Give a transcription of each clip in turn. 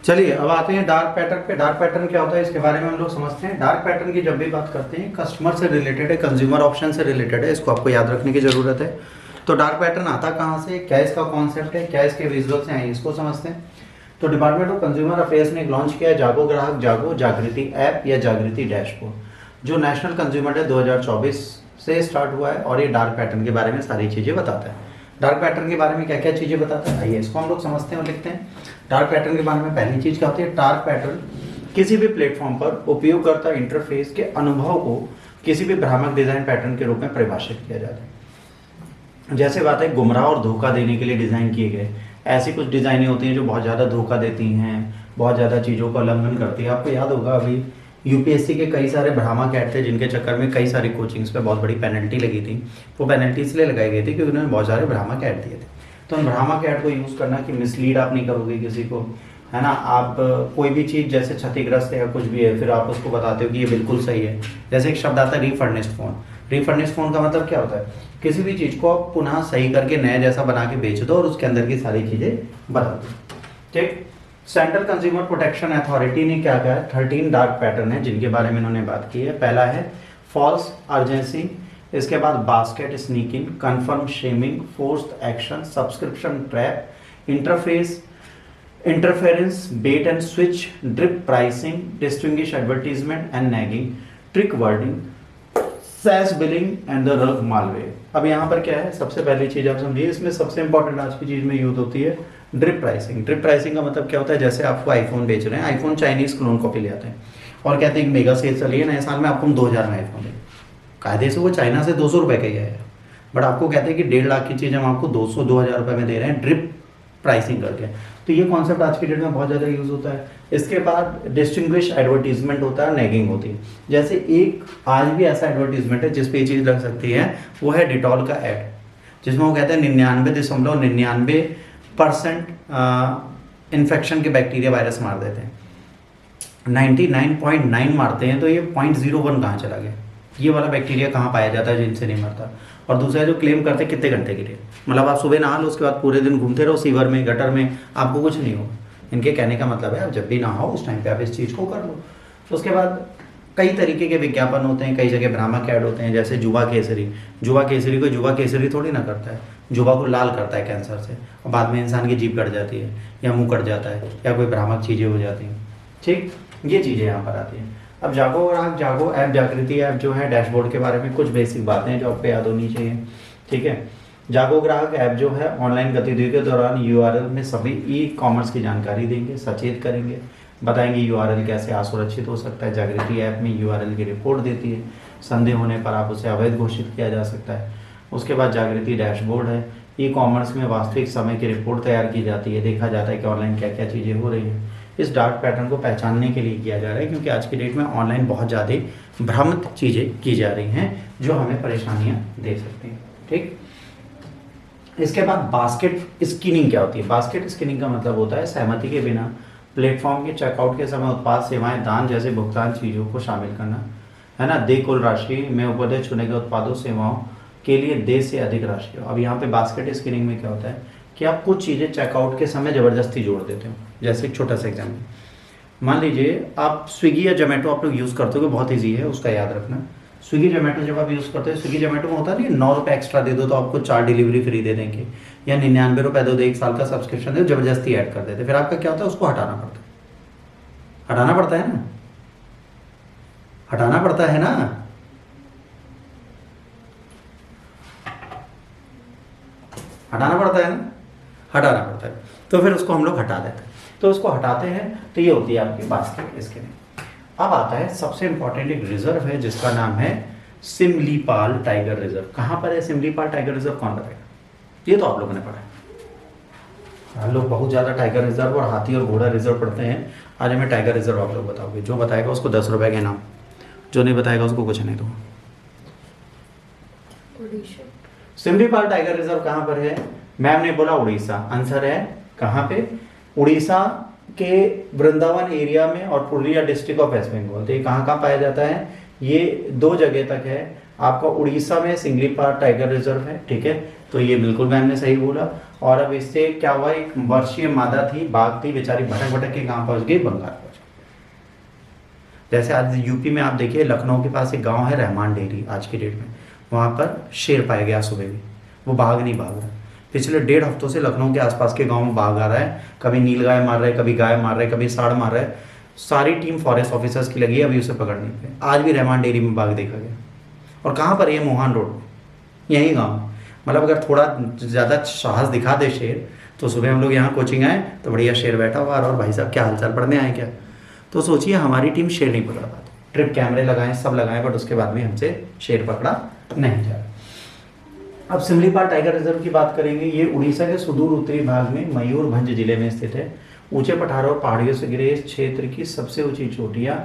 चलिए अब आते हैं डार्क पैटर्न पे। डार्क पैटर्न क्या होता है इसके बारे में हम लोग समझते हैं। डार्क पैटर्न की जब भी बात करते हैं कस्टमर से रिलेटेड है, कंज्यूमर ऑप्शन से रिलेटेड है, इसको आपको याद रखने की ज़रूरत है। तो डार्क पैटर्न आता कहाँ से, क्या इसका कॉन्सेप्ट है, क्या इसके विजुअल्स हैं, इसको समझते हैं। तो डिपार्टमेंट ऑफ कंज्यूमर अफेयर्स ने लॉन्च किया है जागो ग्राहक जागो जागृति ऐप या जागृति डैशबोर्ड, जो नेशनल कंज्यूमर डे 2024 से स्टार्ट हुआ है और ये डार्क पैटर्न के बारे में सारी चीज़ें बताता है। डार्क पैटर्न के बारे में क्या क्या चीज़ें बताता है, आइए इसको हम लोग समझते हैं और लिखते हैं। डार्क पैटर्न के बारे में पहली चीज़ क्या होती है, डार्क पैटर्न किसी भी प्लेटफॉर्म पर उपयोगकर्ता इंटरफेस के अनुभव को किसी भी भ्रामक डिजाइन पैटर्न के रूप में परिभाषित किया जाता है। जैसे बात है गुमराह और धोखा देने के लिए डिज़ाइन किए गए, ऐसी कुछ डिज़ाइनें होती हैं जो बहुत ज़्यादा धोखा देती हैं, बहुत ज़्यादा चीज़ों का उल्लंघन करती है। आपको याद होगा अभी यूपीएससी के कई सारे भ्रामक ऐड थे जिनके चक्कर में कई सारी कोचिंग्स पे बहुत बड़ी पेनल्टी लगी थी। वो पेनल्टी इसलिए लगाई गई थी क्योंकि उन्होंने बहुत सारे भ्रामक ऐड दिए थे। तो उन भ्रामक ऐड को यूज़ करना कि मिसलीड आप नहीं करोगे किसी को, है ना। आप कोई भी चीज़ जैसे क्षतिग्रस्त है या कुछ भी है फिर आप उसको बताते हो कि ये बिल्कुल सही है। जैसे एक शब्द आता है रीफर्निश्ड फ़ोन। रीफर्निश्ड फ़ोन का मतलब क्या होता है, किसी भी चीज़ को आप पुनः सही करके नए जैसा बना के बेच दो और उसके अंदर की सारी चीज़ें बदल दो। ठीक। सेंट्रल कंज्यूमर प्रोटेक्शन अथॉरिटी ने क्या कहा है, 13 डार्क पैटर्न है जिनके बारे में इन्होंने बात की है। पहला है फॉल्स अर्जेंसी, इसके बाद basket sneaking, confirm shaming, forced action, subscription trap, interference, bait and switch, drip pricing, distinguish advertisement and nagging, trick wording, SaaS billing and the rogue malware. अब यहाँ पर क्या है, सबसे पहली चीज आप समझिए, इसमें सबसे इंपॉर्टेंट आज की चीज में यूज होती है ड्रिप प्राइसिंग। ड्रिप प्राइसिंग का मतलब क्या होता है, जैसे आपको आईफोन बेच रहे हैं, आईफोन चाइनीज क्लोन कॉपी ले आते हैं और कहते हैं मेगा सेल चली है नए साल में आपको हम 2000 में आईफोन दें। कायदे से वो चाइना से 200 रुपये का ही आया, बट आपको कहते हैं कि 1.5 लाख की चीज़ हम आपको 200-2000 रुपये में दे रहे हैं ड्रिप प्राइसिंग करके। तो ये कॉन्सेप्ट आज की डेट में बहुत ज़्यादा यूज़ होता है। इसके बाद डिस्टिंग्विश एडवर्टीजमेंट होता है, नैगिंग होती है। जैसे एक आज भी ऐसा एडवर्टीजमेंट है जिस पे ये चीज़ लग सकती है, वो है डिटॉल का ऐड, जिसमें वो कहते हैं 99.99% इन्फेक्शन के बैक्टीरिया वायरस मार देते हैं। 99.9 मारते हैं, तो ये 0.01 कहाँ चला गया, ये वाला बैक्टीरिया कहाँ पाया जाता है जिनसे नहीं मरता। और दूसरा जो क्लेम करते हैं कितने घंटे के लिए, मतलब आप सुबह नहा लो उसके बाद पूरे दिन घूमते रहो सीवर में गटर में, आपको कुछ नहीं होगा। इनके कहने का मतलब है आप जब भी नहाओ उस टाइम पे आप इस चीज़ को कर लो। उसके बाद कई तरीके के विज्ञापन होते हैं, कई जगह भ्रामक ऐड होते हैं, जैसे जुबा केसरी। जुबा केसरी को जुबा केसरी थोड़ी ना करता है, जुबा को लाल करता है कैंसर से, और बाद में इंसान की जीभ कट जाती है या मुँह कट जाता है या कोई भ्रामक चीज़ें हो जाती हैं। ठीक, ये चीज़ें यहाँ पर आती हैं। अब जागो ग्राहक जागो ऐप जागृति ऐप जो है डैशबोर्ड के बारे में कुछ बेसिक बातें हैं जो आप पे याद होनी चाहिए। ठीक है, जागो ग्राहक ऐप जो है ऑनलाइन गतिविधियों के दौरान यूआरएल में सभी ई कॉमर्स की जानकारी देंगे, सचेत करेंगे, बताएंगे यूआरएल कैसे असुरक्षित हो सकता है। जागृति ऐप में यूआरएल की रिपोर्ट देती है, संदेह होने पर आप उसे अवैध घोषित किया जा सकता है। उसके बाद जागृति डैशबोर्ड है, ई कॉमर्स में वास्तविक समय की रिपोर्ट तैयार की जाती है, देखा जाता है कि ऑनलाइन क्या क्या चीज़ें हो रही हैं। इस डार्क पैटर्न को पहचानने के लिए किया जा रहा है क्योंकि आज की डेट में ऑनलाइन बहुत ज़्यादा भ्रमित चीज़ें की जा रही हैं जो हमें परेशानियां दे सकती हैं। ठीक, इसके बाद बास्केट स्किनिंग क्या होती है। बास्केट स्किनिंग का मतलब होता है सहमति के बिना प्लेटफॉर्म के चेकआउट के समय उत्पाद सेवाएं दान जैसे भुगतान चीज़ों को शामिल करना, है ना। दे कुल राशि में उपलब्ध चुने गए उत्पादों सेवाओं के लिए दे से अधिक राशि हो। अब यहाँ पे बास्केट स्किनिंग में क्या होता है कि आप कुछ चीज़ें चेकआउट के समय ज़बरदस्ती जोड़ देते हो। जैसे एक छोटा सा एग्जाम्पल, मान लीजिए आप स्विगी या जोमेटो आप लोग यूज़ करते हो, बहुत ईजी है उसका याद रखना। स्विगी जोमेटो जब आप यूज़ करते हो, स्विगी जोमेटो में होता नहीं 9 रुपये एक्स्ट्रा दे दो तो आपको 4 डिलीवरी फ्री दे देंगे, या 99 रुपये दो 1 साल का सब्सक्रिप्शन दे, जबरदस्ती ऐड कर देते। फिर आपका क्या होता है, उसको हटाना पड़ता है। हटाना पड़ता है ना, हटाना पड़ता है ना। हटाना पड़ता है ना, हटाना पड़ता है। तो फिर उसको हम लोग हटा देते हैं। तो उसको हटाते हैं तो ये होती है आपकी बास्केट स्किनिंग। अब आता है सबसे इंपॉर्टेंट एक रिजर्व है जिसका नाम है सिमलीपाल टाइगर रिजर्व। कहाँ पर है सिमलीपाल टाइगर रिजर्व, कौन बताएगा? ये तो आप लोगों ने पढ़ा है, हम लोग बहुत ज़्यादा टाइगर रिजर्व और हाथी और घोड़ा रिजर्व पढ़ते हैं। आज हमें टाइगर रिजर्व आप लोग बताओगे, जो बताएगा उसको 10 रुपये के नाम, जो नहीं बताएगा उसको कुछ नहीं दूंगा। सिमलीपाल टाइगर रिजर्व कहाँ पर है? मैम ने बोला उड़ीसा, आंसर है कहाँ पे? उड़ीसा के वृंदावन एरिया में और Purulia district of west Bengal. तो ये कहाँ पाया जाता है? ये 2 जगह तक है। आपका उड़ीसा में सिमलीपाल टाइगर रिजर्व है, ठीक है, तो ये बिल्कुल मैम ने सही बोला। और अब इससे क्या हुआ, एक वर्षीय मादा थी, बाघ थी, बेचारी भटक भटक के कहाँ पहुंच गई, बंगाल पहुंच गई। जैसे आज यूपी में आप देखिए, लखनऊ के पास एक गांव है रहमान डेरी, आज की डेट में वहाँ पर शेर पाया गया सुबह भी, वो बाघ नहीं भाग रहा। पिछले 1.5 हफ्तों से लखनऊ के आसपास के गांव में बाघ आ रहा है, कभी नीलगाय मार रहा है, कभी गाय मार रहा है, कभी सांड मार रहा है। सारी टीम फॉरेस्ट ऑफिसर्स की लगी है अभी उसे पकड़ने पे। आज भी रहमान डेयरी में बाघ देखा गया। और कहाँ पर, ये मोहान रोड, यही गाँव। मतलब अगर थोड़ा ज़्यादा साहस दिखा दे शेर, तो सुबह हम लोग यहाँ कोचिंग आए तो बढ़िया शेर बैठा हुआ, और भाई साहब क्या हालचाल, पढ़ने आए क्या। तो सोचिए हमारी टीम शेर नहीं पकड़ पाती, ट्रिप कैमरे लगाए, सब लगाए, बट उसके बाद भी हमसे शेर पकड़ा नहीं जा रहा। अब सिमलीपाल टाइगर रिजर्व की बात करेंगे। ये उड़ीसा के सुदूर उत्तरी भाग में मयूरभंज जिले में स्थित है। ऊंचे पठारों और पहाड़ियों से घिरे इस क्षेत्र की सबसे ऊंची चोटियां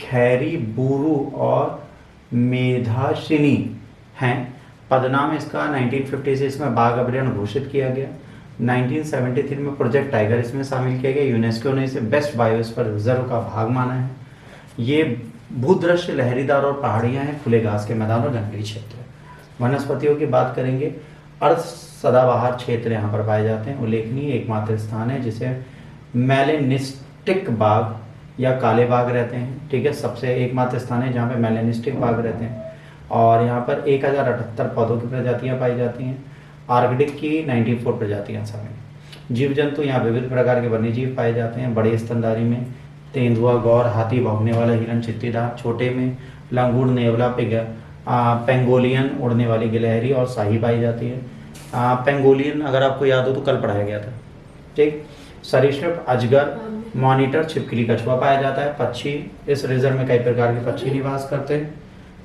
खैरी, बुरु और मेधाशिनी हैं। पदनाम इसका 1950 से इसमें बाघ अभयारण्य घोषित किया गया। 1973 में प्रोजेक्ट टाइगर इसमें शामिल किया गया। यूनेस्को ने इसे बेस्ट बायोस्फीयर रिजर्व का भाग माना है। ये भूदृश्य लहरीदार और पहाड़ियां हैं, खुले घास के मैदान और जंगली क्षेत्र है। वनस्पतियों की बात करेंगे, अर्ध सदाबहार क्षेत्र यहाँ पर पाए जाते हैं। उल्लेखनीय एकमात्र स्थान है जिसे मेलेनिस्टिक बाघ या काले बाघ रहते हैं। ठीक है, सबसे एकमात्र स्थान है जहाँ पे मेलेनिस्टिक बाघ रहते हैं। और यहाँ पर 1078 पौधों की प्रजातियाँ पाई जाती हैं। आर्कटिक की 94 प्रजातियाँ शामिल। जीव जंतु यहाँ विविध प्रकार के वन्य जीव पाए जाते हैं। बड़े स्तनधारी में तेंदुआ, गौर, हाथी, भौंकने वाला हिरन, चित्तीदार। छोटे में लंगूर, नेवला, पेंगोलियन, उड़ने वाली गिलहरी और शाही पाई जाती है। पेंगोलियन अगर आपको याद हो तो कल पढ़ाया गया था। ठीक, सरीसृप, अजगर, मॉनिटर, छिपकली, कछुआ पाया जाता है। पक्षी, इस रिजर्व में कई प्रकार के पक्षी निवास करते हैं,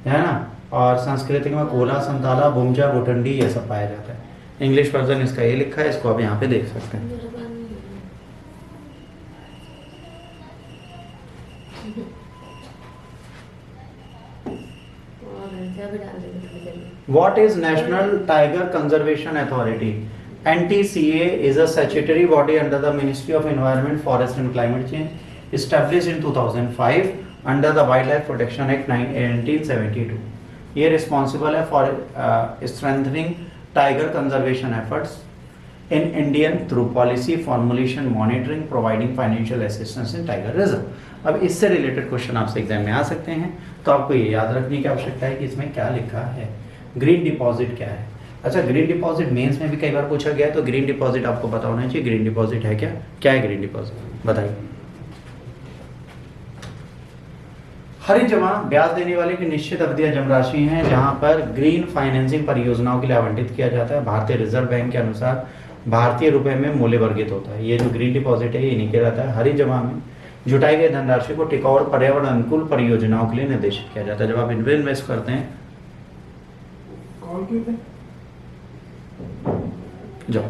है ना। और सांस्कृतिक में कोला, संताला, बुमजा, भुटंडी, ये सब पाया जाता है। इंग्लिश वर्जन इसका ये लिखा है, इसको आप यहाँ पे देख सकते हैं। What is National Tiger Conservation Authority? NTCA is a statutory body under the Ministry of Environment, Forest and Climate Change, established in 2005 under the Wildlife Protection Act 1972. ये responsible है for strengthening tiger conservation efforts in Indian through policy formulation, monitoring, providing financial assistance in tiger reserve. अब इससे related question आपसे exam में आ सकते हैं, तो आपको ये याद रखने की आवश्यकता है कि इसमें क्या लिखा है। ग्रीन डिपॉजिट क्या है? अच्छा, ग्रीन डिपॉजिट मेंस में भी कई बार पूछा गया है, तो ग्रीन डिपॉजिट आपको पता होना चाहिए। ग्रीन डिपॉजिट है क्या? क्या है ग्रीन डिपॉजिट, बताइए। हरित जमा ब्याज देने वाले की निश्चित अवधि जमा राशि है, जहां पर ग्रीन फाइनेंसिंग परियोजनाओं के लिए आवंटित किया जाता है। भारतीय रिजर्व बैंक के अनुसार भारतीय रुपए में मूल्य वर्गित होता है। ये जो ग्रीन डिपॉजिट है ये नहीं किया जाता है। हरित जमा में जुटाई गई धनराशि को टिकाऊ और पर्यावरण अनुकूल परियोजनाओं के लिए निर्देशित किया जाता है। जब आप इन्वेस्ट करते हैं, जाओ,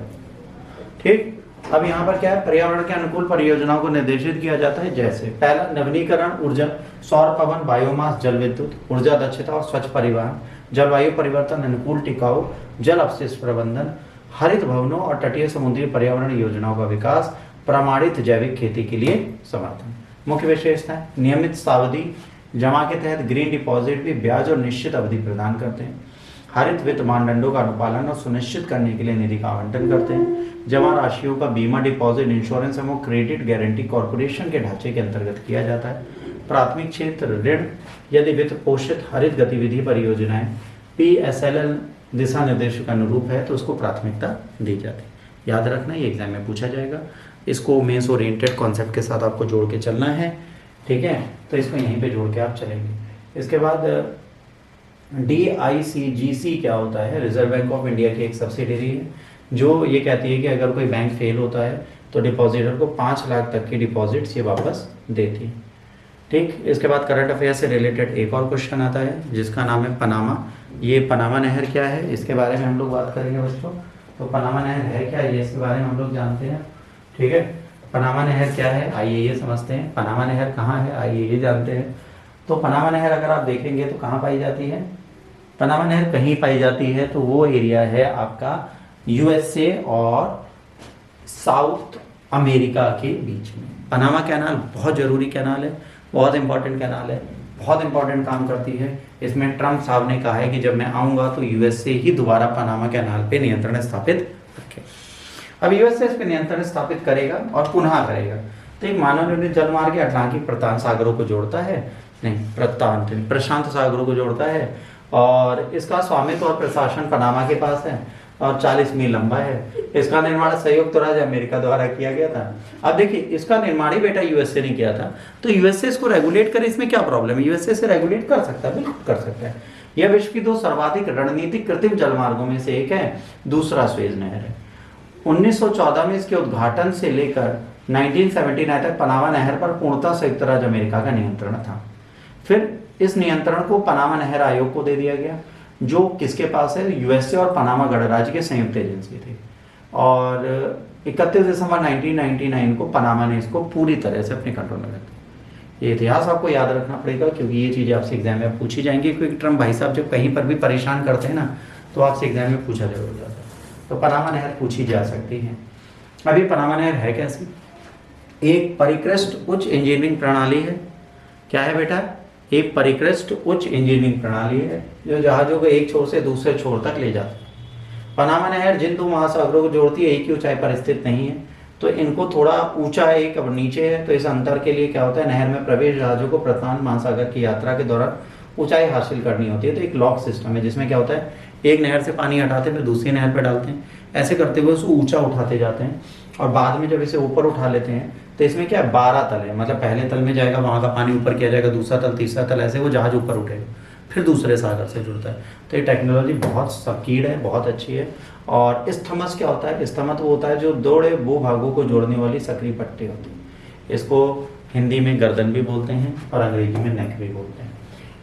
ठीक। अब यहाँ पर क्या है, पर्यावरण के अनुकूल परियोजनाओं को निर्देशित किया जाता है। जैसे पहला, नवीनीकरण ऊर्जा, सौर, पवन, बायोमास, जल विद्युत, ऊर्जा दक्षता और स्वच्छ परिवहन, जलवायु परिवर्तन अनुकूल टिकाऊ, जल अपशिष्ट प्रबंधन, हरित भवनों और तटीय समुद्री पर्यावरण योजनाओं का विकास, प्रमाणित जैविक खेती के लिए समर्थन। मुख्य विशेषता है, नियमित सावधि जमा के तहत ग्रीन डिपॉजिट भी ब्याज और निश्चित अवधि प्रदान करते हैं। हरित वित्त मानदंडों का अनुपालन और सुनिश्चित करने के लिए निधि का आवंटन करते हैं। जमा राशियों का बीमा, डिपॉजिट, इंश्योरेंस एवं क्रेडिट गारंटी कॉर्पोरेशन के ढांचे के अंतर्गत किया जाता है। प्राथमिक क्षेत्र ऋण, यदि वित्त पोषित हरित गतिविधि परियोजनाएं PSLL दिशा निर्देश के अनुरूप है तो उसको प्राथमिकता दी जाती है। याद रखना, ये एग्जाम में पूछा जाएगा। इसको मेंस ओरिएंटेड कॉन्सेप्ट के साथ आपको जोड़ के चलना है, ठीक है। तो इसको यहीं पे जोड़ के आप चलेंगे। इसके बाद DICGC क्या होता है? रिजर्व बैंक ऑफ इंडिया की एक सब्सिडरी है, जो ये कहती है कि अगर कोई बैंक फेल होता है तो डिपॉजिटर को 5 लाख तक की डिपॉजिट्स ये वापस देती है, ठीक। इसके बाद करंट अफेयर से रिलेटेड एक और क्वेश्चन आता है जिसका नाम है पनामा। ये पनामा नहर क्या है, इसके बारे में हम लोग बात करेंगे बच्चों। तो पनामा नहर है क्या, ये इसके बारे में हम लोग जानते हैं, ठीक है। पनामा नहर क्या है, आइए ये समझते हैं। पनामा नहर कहाँ है, आइए ये जानते हैं। तो पनामा नहर अगर आप देखेंगे तो कहाँ पाई जाती है? पनामा नहर कहीं पाई जाती है तो वो एरिया है आपका USA और साउथ अमेरिका के बीच में। पनामा कैनाल बहुत जरूरी कैनाल है, बहुत इंपॉर्टेंट कैनाल है, बहुत इंपॉर्टेंट काम करती है। इसमें ट्रम्प साहब ने कहा है कि जब मैं आऊँगा तो USA ही दोबारा पनामा कैनाल पे नियंत्रण स्थापित रखे। अब यूएसए इस पे नियंत्रण स्थापित करेगा और पुनः करेगा। तो एक मानव निर्मित जलमार्ग अटलांटिक प्रशांत सागरों को जोड़ता है, नहीं प्रशांत सागरों को जोड़ता है, और इसका स्वामित्व और प्रशासन पनामा के पास है और 40 मील लंबा है। इसका निर्माण संयुक्त राज्य अमेरिका द्वारा किया गया था। अब देखिए इसका निर्माण ही बेटा यूएसए ने किया था, तो यूएसए इसको रेगुलेट करे, इसमें क्या प्रॉब्लम है? यूएसए से रेगुलेट कर सकता है, बिल्कुल कर सकता है। यह विश्व की 2 सर्वाधिक रणनीतिक कृत्रिम जलमार्गों में से एक है, दूसरा स्वेज नहर है। 1914 में इसके उद्घाटन से लेकर 1979 तक पनामा नहर पर पूर्णतः संयुक्त राज्य अमेरिका का नियंत्रण था। फिर इस नियंत्रण को पनामा नहर आयोग को दे दिया गया, जो किसके पास है? यूएसए और पनामा गणराज्य की संयुक्त एजेंसी थी। और 31 दिसंबर 1999 को पनामा ने इसको पूरी तरह से अपने कंट्रोल में रखा। ये इतिहास आपको याद रखना पड़ेगा, क्योंकि ये चीज़ें आपसे एग्जाम में पूछी जाएंगी। क्विक टर्म भाई साहब जब कहीं पर भी परेशान करते हैं ना, तो आपसे एग्जाम में पूछा जरूर जाता है। तो पनामा नहर पूछी जा सकती है। अभी पनामा नहर है कैसी? एक परिष्कृत उच्च इंजीनियरिंग प्रणाली है। क्या है बेटा? एक परिष्कृत उच्च इंजीनियरिंग प्रणाली है जो जहाजों को एक छोर से दूसरे छोर तक ले जाती है। पनामा नहर जिन 2 महासागरों को जोड़ती है एक ही ऊंचाई पर स्थित नहीं है, तो इनको थोड़ा ऊंचा है, एक अब नीचे है। तो इस अंतर के लिए क्या होता है? नहर में प्रवेश जहाजों को प्रशांत महासागर की यात्रा के दौरान ऊंचाई हासिल करनी होती है। तो एक लॉक सिस्टम है जिसमें क्या होता है, एक नहर से पानी हटाते हैं फिर दूसरी नहर पर डालते हैं, ऐसे करते हुए उसको ऊंचा उठाते जाते हैं, और बाद में जब इसे ऊपर उठा लेते हैं तो इसमें क्या है, 12 तल है। मतलब पहले तल में जाएगा, वहाँ का पानी ऊपर किया जाएगा, दूसरा तल, तीसरा तल, ऐसे वो जहाज ऊपर उठेगा, फिर दूसरे सागर से जुड़ता है। तो ये टेक्नोलॉजी बहुत सकीड़ है, बहुत अच्छी है। और इस्थमस क्या होता है? इस्थमस वो होता है जो दौड़े भूभागों को जोड़ने वाली सक्रिय पट्टी होती है। इसको हिंदी में गर्दन भी बोलते हैं और अंग्रेजी में नेक भी बोलते हैं।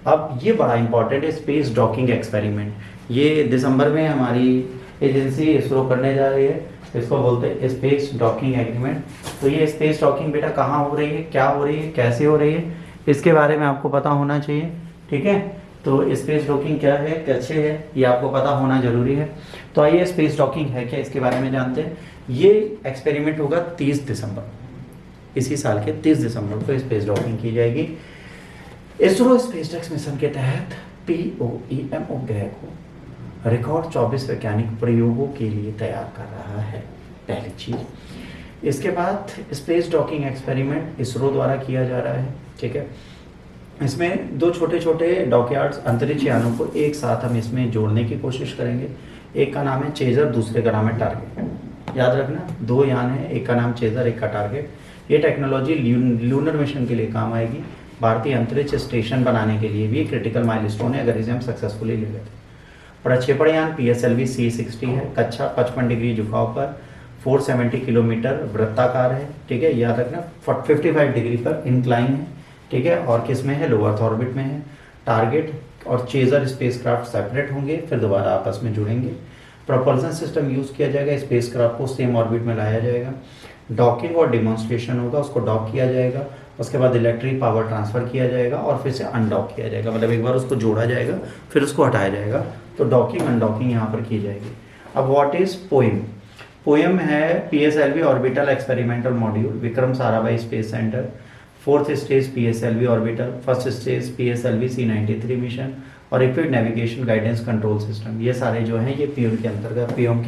अब ये बड़ा इंपॉर्टेंट है, स्पेस डॉकिंग एक्सपेरिमेंट। ये दिसंबर में हमारी एजेंसी इसरो करने जा रही है, इसको बोलते हैं स्पेस डॉकिंग एग्रीमेंट। तो ये स्पेस डॉकिंग बेटा कहाँ हो रही है, क्या हो रही है, कैसे हो रही है, इसके बारे में आपको पता होना चाहिए। ठीक है, तो स्पेस डॉकिंग क्या है, कैसे है, ये आपको पता होना जरूरी है। तो आइए स्पेस डॉकिंग है क्या, इसके बारे में जानते हैं। ये एक्सपेरिमेंट होगा 30 दिसंबर, इसी साल के 30 दिसंबर को स्पेस डॉकिंग की जाएगी। इसरो स्पेसटेक्स मिशन के तहत POEM उपग्रह को रिकॉर्ड 24 वैज्ञानिक प्रयोगों के लिए तैयार कर रहा है, पहली चीज। इसके बाद स्पेस डॉकिंग एक्सपेरिमेंट इसरो द्वारा किया जा रहा है। ठीक है, इसमें 2 छोटे छोटे डॉकयार्ड्स अंतरिक्ष यानों को एक साथ हम इसमें जोड़ने की कोशिश करेंगे। एक का नाम है चेजर, दूसरे का नाम है टारगेट। याद रखना, 2 यान है, एक का नाम चेजर, एक का टारगेट। ये टेक्नोलॉजी लूनर मिशन के लिए काम आएगी। भारतीय अंतरिक्ष स्टेशन बनाने के लिए भी क्रिटिकल माइलस्टोन है अगर इसे हम सक्सेसफुली ले लेते। प्रक्षेपण यान PSLV C60 है, कक्षा 55 डिग्री झुकाव पर 470 किलोमीटर वृत्ताकार है। ठीक है, याद रखना 55 डिग्री पर इंक्लाइन है। ठीक है, और किस में है, लो अर्थ ऑर्बिट में है। टारगेट और चेजर स्पेसक्राफ्ट सेपरेट होंगे, फिर दोबारा आपस में जुड़ेंगे। प्रोपल्शन सिस्टम यूज किया जाएगा, स्पेसक्राफ्ट को सेम ऑर्बिट में लाया जाएगा। डॉकिंग और डिमॉन्स्ट्रेशन होगा, उसको डॉक किया जाएगा, उसके बाद इलेक्ट्रिक पावर ट्रांसफर किया जाएगा और फिर से अनडॉक किया जाएगा। मतलब एक बार उसको जोड़ा जाएगा फिर उसको हटाया जाएगा। तो डॉकिंग अनडॉकिंग यहाँ पर की जाएगी। अब व्हाट इज पोएम? पोएम है PSLV orbital experimental module, Vikram Sarabhai space centre. 4th stage PSLV orbital, 1st stage PSLV C93 mission और equip navigation guidance control system. ये सारे जो हैं ये POM के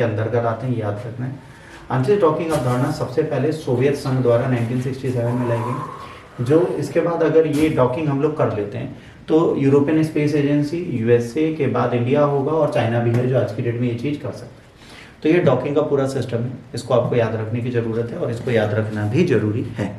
अंतर्गत आते हैं, याद रखना है। अंतरिक्ष डॉकिंग अवधारणा सबसे पहले सोवियत संघ द्वारा 1967 में लाई गई। जो इसके बाद अगर ये डॉकिंग हम लोग कर लेते हैं तो यूरोपियन स्पेस एजेंसी, USA के बाद इंडिया होगा और चाइना भी है जो आज की डेट में ये चीज़ कर सकता है। तो ये डॉकिंग का पूरा सिस्टम है, इसको आपको याद रखने की ज़रूरत है और इसको याद रखना भी जरूरी है।